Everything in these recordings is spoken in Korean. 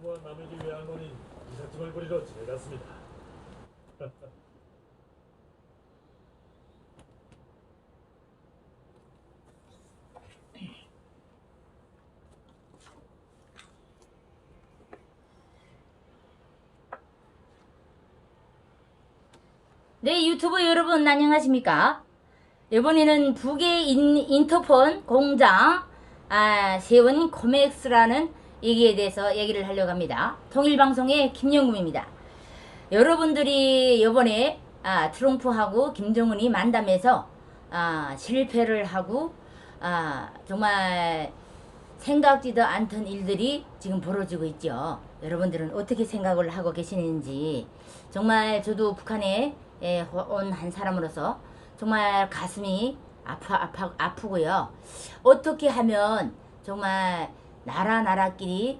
무모한 남에게 외할머니 이삿짐을 부리러 집에 갔습니다. 네, 유튜브 여러분 안녕하십니까? 이번에는 북의 인터폰 공장 세운 코맥스라는 얘기에 대해서 얘기를 하려고 합니다. 통일방송의 김영금입니다. 여러분들이 이번에 트럼프하고 김정은이 만담에서 실패를 하고 정말 생각지도 않던 일들이 지금 벌어지고 있죠. 여러분들은 어떻게 생각을 하고 계시는지 정말 저도 북한에 온 한 사람으로서 정말 가슴이 아프고요. 어떻게 하면 정말 나라끼리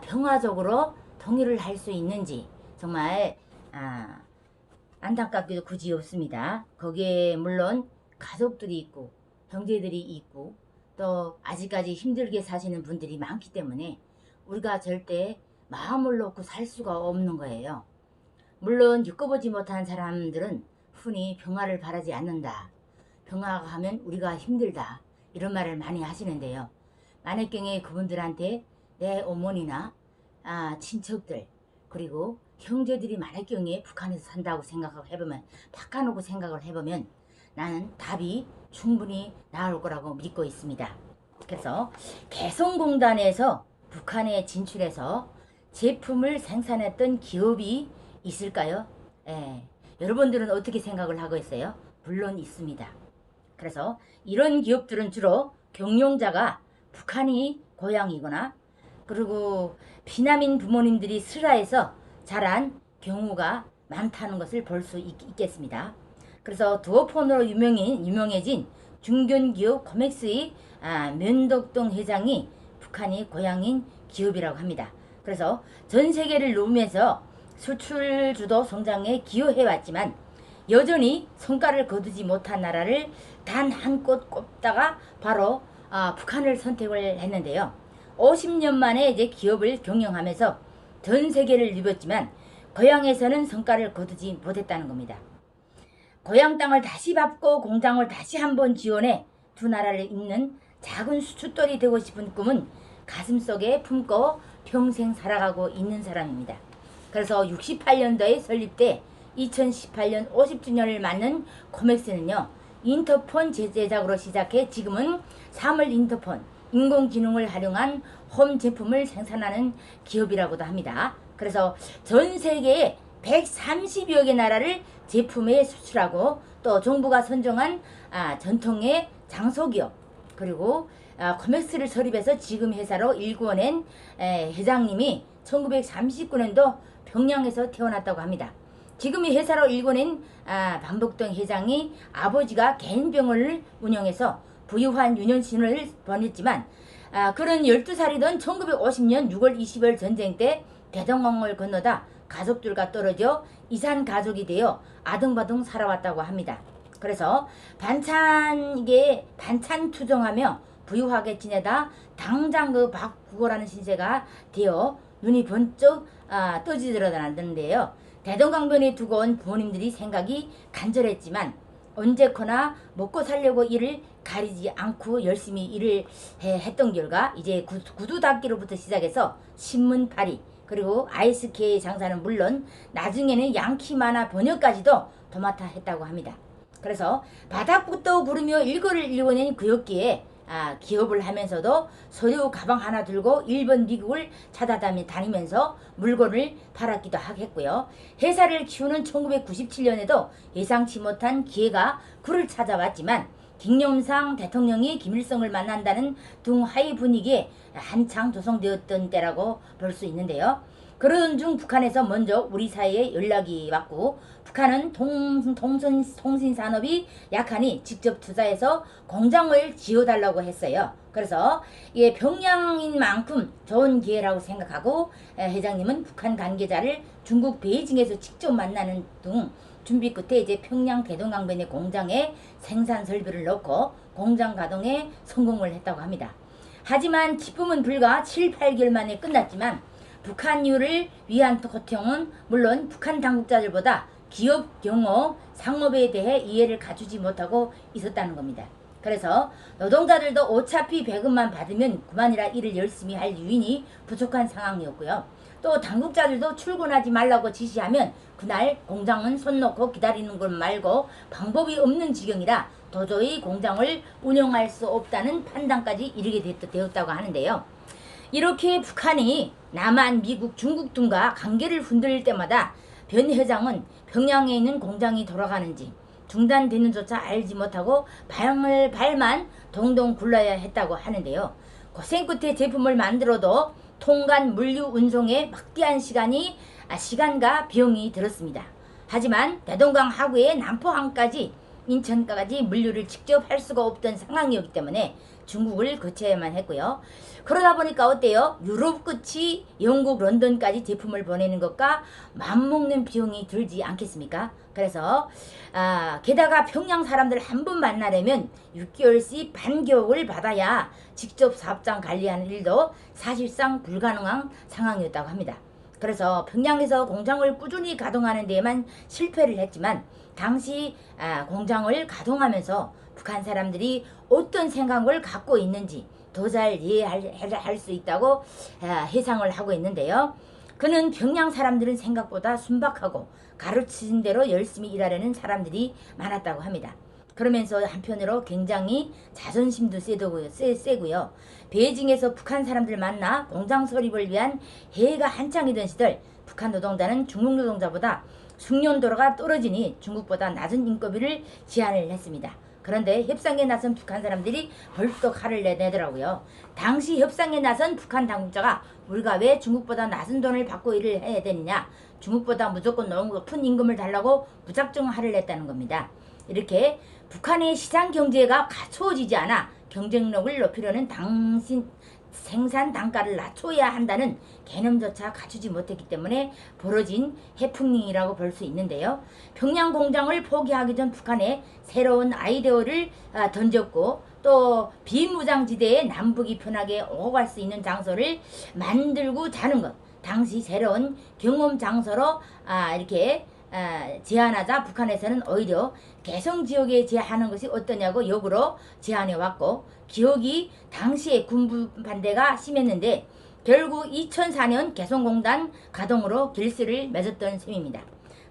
평화적으로 통일을 할 수 있는지 정말 안타깝게도 굳이 없습니다. 거기에 물론 가족들이 있고 형제들이 있고 또 아직까지 힘들게 사시는 분들이 많기 때문에 우리가 절대 마음을 놓고 살 수가 없는 거예요. 물론 겪어보지 못한 사람들은 흔히 평화를 바라지 않는다. 평화가 하면 우리가 힘들다. 이런 말을 많이 하시는데요. 만약경에 그분들한테 내 어머니나 친척들 그리고 형제들이 만약경에 북한에서 산다고 생각하고 해보면 바꿔놓고 생각을 해보면 나는 답이 충분히 나올 거라고 믿고 있습니다. 그래서 개성공단에서 북한에 진출해서 제품을 생산했던 기업이 있을까요? 여러분들은 어떻게 생각을 하고 있어요? 물론 있습니다. 그래서 이런 기업들은 주로 경영자가 북한이 고향이거나 그리고 비난민 부모님들이 슬라에서 자란 경우가 많다는 것을 볼 수 있겠습니다. 그래서 두어폰으로 유명해진 중견기업 코맥스의 면덕동 회장이 북한이 고향인 기업이라고 합니다. 그래서 전 세계를 누비면서 수출주도 성장에 기여해왔지만 여전히 성과를 거두지 못한 나라를 단 한 곳 꼽다가 바로 북한을 선택을 했는데요. 50년 만에 이제 기업을 경영하면서 전 세계를 누볐지만 고향에서는 성과를 거두지 못했다는 겁니다. 고향 땅을 다시 밟고 공장을 다시 한번 지원해 두 나라를 잇는 작은 수출돌이 되고 싶은 꿈은 가슴속에 품고 평생 살아가고 있는 사람입니다. 그래서 68년도에 설립돼 2018년 50주년을 맞는 코맥스는요. 인터폰 제작으로 시작해 지금은 사물 인터폰, 인공지능을 활용한 홈 제품을 생산하는 기업이라고도 합니다. 그래서 전 세계에 130여 개 나라를 제품에 수출하고 또 정부가 선정한 전통의 장소기업 그리고 코맥스를 설립해서 지금 회사로 일궈낸 회장님이 1939년도 평양에서 태어났다고 합니다. 지금 이 회사로 일궈낸 방복동 회장이 아버지가 개인 병원을 운영해서 부유한 유년신을 보냈지만 그런 12살이던 1950년 6월 20일 전쟁 때 대동강을 건너다 가족들과 떨어져 이산 가족이 되어 아등바등 살아왔다고 합니다. 그래서 반찬 투정하며 부유하게 지내다 당장 그 박국어라는 신세가 되어 눈이 번쩍 떠지들어나는데요. 대동강변에 두고 온 부모님들이 생각이 간절했지만 언제거나 먹고 살려고 일을 가리지 않고 열심히 일을 했던 결과 이제 구두 닦기로부터 시작해서 신문 팔이 그리고 아이스케이 장사는 물론 나중에는 양키 만화 번역까지도 도맡아 했다고 합니다. 그래서 바닥부터 구르며 일거를 일궈낸 그였기에 기업을 하면서도 소유 가방 하나 들고 일본 미국을 찾아다니면서 물건을 팔았기도 하겠고요. 회사를 키우는 1997년에도 예상치 못한 기회가 그를 찾아왔지만 김영삼 대통령이 김일성을 만난다는 둥하이 분위기에 한창 조성되었던 때라고 볼 수 있는데요. 그러던 중 북한에서 먼저 우리 사이에 연락이 왔고 북한은 통신산업이 약하니 직접 투자해서 공장을 지어달라고 했어요. 그래서 이게 평양인 만큼 좋은 기회라고 생각하고 회장님은 북한 관계자를 중국 베이징에서 직접 만나는 등 준비 끝에 이제 평양 대동강변의 공장에 생산 설비를 넣고 공장 가동에 성공을 했다고 합니다. 하지만 기쁨은 불과 7, 8개월 만에 끝났지만 북한유를 위한 고통은 물론 북한 당국자들보다 기업 경호 상업에 대해 이해를 갖추지 못하고 있었다는 겁니다. 그래서 노동자들도 어차피 배급만 받으면 그만이라 일을 열심히 할 유인이 부족한 상황이었고요. 또 당국자들도 출근하지 말라고 지시하면 그날 공장은 손 놓고 기다리는 것 말고 방법이 없는 지경이라 도저히 공장을 운영할 수 없다는 판단까지 이르게 되었다고 하는데요. 이렇게 북한이 남한, 미국, 중국 등과 관계를 흔들 때마다 변 회장은 평양에 있는 공장이 돌아가는지 중단되는 조차 알지 못하고 발만 동동 굴러야 했다고 하는데요. 고생 끝에 제품을 만들어도 통관 물류 운송에 막대한 시간과 비용이 들었습니다. 하지만 대동강 하구의 남포항까지 인천까지 물류를 직접 할 수가 없던 상황이었기 때문에 중국을 거쳐야만 했고요. 그러다 보니까 어때요? 유럽 끝이 영국 런던까지 제품을 보내는 것과 맞먹는 비용이 들지 않겠습니까? 그래서 게다가 평양 사람들 한 번 만나려면 6개월씩 반격을 받아야 직접 사업장 관리하는 일도 사실상 불가능한 상황이었다고 합니다. 그래서 평양에서 공장을 꾸준히 가동하는 데에만 실패를 했지만 당시 공장을 가동하면서 북한 사람들이 어떤 생각을 갖고 있는지 더 잘 이해할 수 있다고 해상을 하고 있는데요. 그는 평양 사람들은 생각보다 순박하고 가르친 대로 열심히 일하려는 사람들이 많았다고 합니다. 그러면서 한편으로 굉장히 자존심도 세고요. 베이징에서 북한 사람들 만나 공장 설립을 위한 회의가 한창이던 시절 북한 노동자는 중국 노동자보다 숙련도가 떨어지니 중국보다 낮은 인건비를 제안을 했습니다. 그런데 협상에 나선 북한 사람들이 벌떡 화를 내더라고요. 당시 협상에 나선 북한 당국자가 우리가 왜 중국보다 낮은 돈을 받고 일을 해야 되느냐, 중국보다 무조건 너무 높은 임금을 달라고 무작정 화를 냈다는 겁니다. 이렇게 북한의 시장 경제가 갖춰지지 않아 경쟁력을 높이려는 생산 단가를 낮춰야 한다는 개념조차 갖추지 못했기 때문에 벌어진 해프닝이라고 볼 수 있는데요. 평양 공장을 포기하기 전 북한에 새로운 아이디어를 던졌고 또 비무장지대에 남북이 편하게 오고 갈 수 있는 장소를 만들고 자는 것, 당시 새로운 경험 장소로 이렇게 제안하자 북한에서는 오히려 개성지역에 제안하는 것이 어떠냐고 역으로 제안해 왔고, 기억이 당시에 군부 반대가 심했는데 결국 2004년 개성공단 가동으로 길수를 맺었던 셈입니다.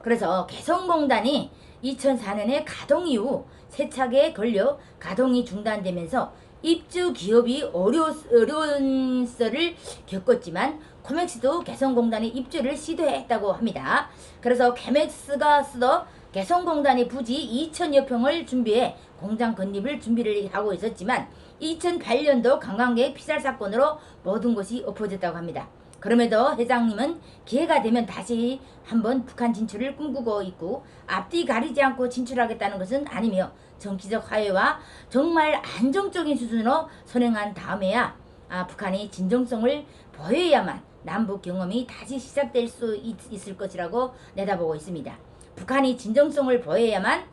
그래서 개성공단이 2004년에 가동 이후 세차게에 걸려 가동이 중단되면서 입주 기업이 어려운 썰을 겪었지만 코맥스도 개성공단의 입주를 시도했다고 합니다. 그래서 코맥스가 쓰던 개성공단의 부지 2,000여 평을 준비해 공장 건립을 준비를 하고 있었지만 2008년도 관광객 피살 사건으로 모든 것이 엎어졌다고 합니다. 그럼에도 회장님은 기회가 되면 다시 한번 북한 진출을 꿈꾸고 있고 앞뒤 가리지 않고 진출하겠다는 것은 아니며 정치적 화해와 정말 안정적인 수준으로 선행한 다음에야 북한이 진정성을 보여야만 남북 경험이 다시 시작될 수 있을 것이라고 내다보고 있습니다. 북한이 진정성을 보여야만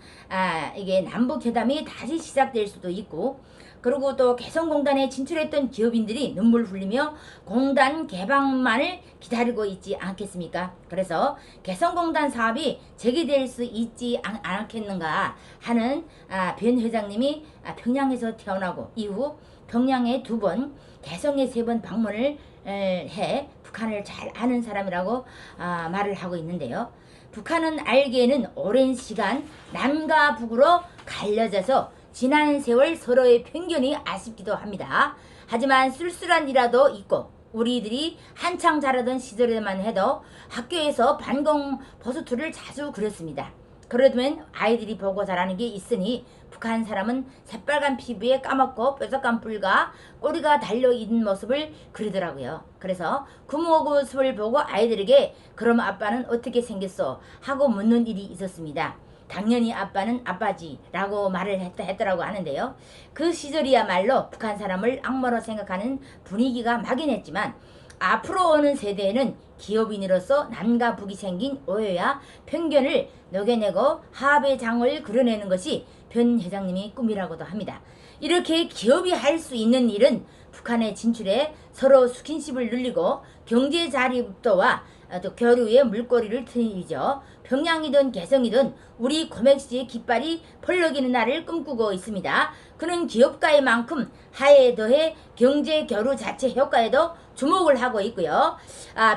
이게 남북 회담이 다시 시작될 수도 있고, 그리고 또 개성공단에 진출했던 기업인들이 눈물 흘리며 공단 개방만을 기다리고 있지 않겠습니까? 그래서 개성공단 사업이 재개될 수 있지 않겠는가 하는 변 회장님이 평양에서 태어나고 이후 평양에 2번, 개성에 3번 방문을 해 북한을 잘 아는 사람이라고 말을 하고 있는데요. 북한은 알기에는 오랜 시간 남과 북으로 갈려져서 지난 세월 서로의 편견이 아쉽기도 합니다. 하지만 쓸쓸한 일화도 있고 우리들이 한창 자라던 시절에만 해도 학교에서 반공 포스터를 자주 그렸습니다. 그러면 아이들이 보고 자라는 게 있으니 북한 사람은 새빨간 피부에 까맣고 뾰족한 뿔과 꼬리가 달려있는 모습을 그리더라고요. 그래서 그 모습을 보고 아이들에게 그럼 아빠는 어떻게 생겼어? 하고 묻는 일이 있었습니다. 당연히 아빠는 아빠지 라고 말을 했더라고 하는데요. 그 시절이야말로 북한 사람을 악마로 생각하는 분위기가 막연했지만 앞으로 오는 세대에는 기업인으로서 남과 북이 생긴 오해와 편견을 녹여내고 합의 장을 그려내는 것이 변 회장님이 꿈이라고도 합니다. 이렇게 기업이 할 수 있는 일은 북한에 진출해 서로 스킨십을 늘리고 경제 자립도와 또 교류의 물꼬리를 트이죠. 평양이든 개성이든 우리 고맥시의 깃발이 펄럭이는 날을 꿈꾸고 있습니다. 그는 기업가의 만큼 하에 더해 경제 교류 자체 효과에도 주목을 하고 있고요.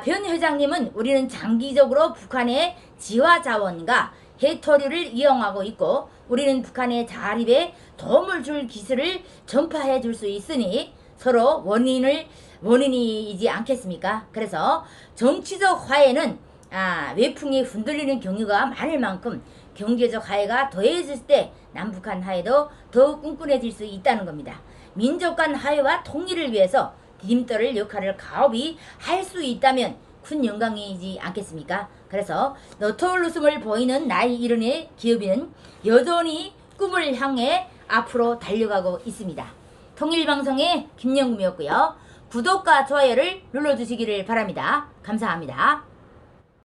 변 회장님은 우리는 장기적으로 북한의 지화 자원과 해토류를 이용하고 있고 우리는 북한의 자립에 도움을 줄 기술을 전파해 줄 수 있으니 서로 원인이지 않겠습니까? 그래서 정치적 화해는 외풍이 흔들리는 경우가 많을 만큼 경제적 화해가 더해질 때 남북한 화해도 더욱 끈끈해질 수 있다는 겁니다. 민족 간 화해와 통일을 위해서 디딤돌 역할을 가업이 할 수 있다면 큰 영광이지 않겠습니까? 그래서 너털 웃음을 보이는 나이 이른의 기업인은 여전히 꿈을 향해 앞으로 달려가고 있습니다. 통일방송의 김영금이었고요. 구독과 좋아요를 눌러주시기를 바랍니다. 감사합니다.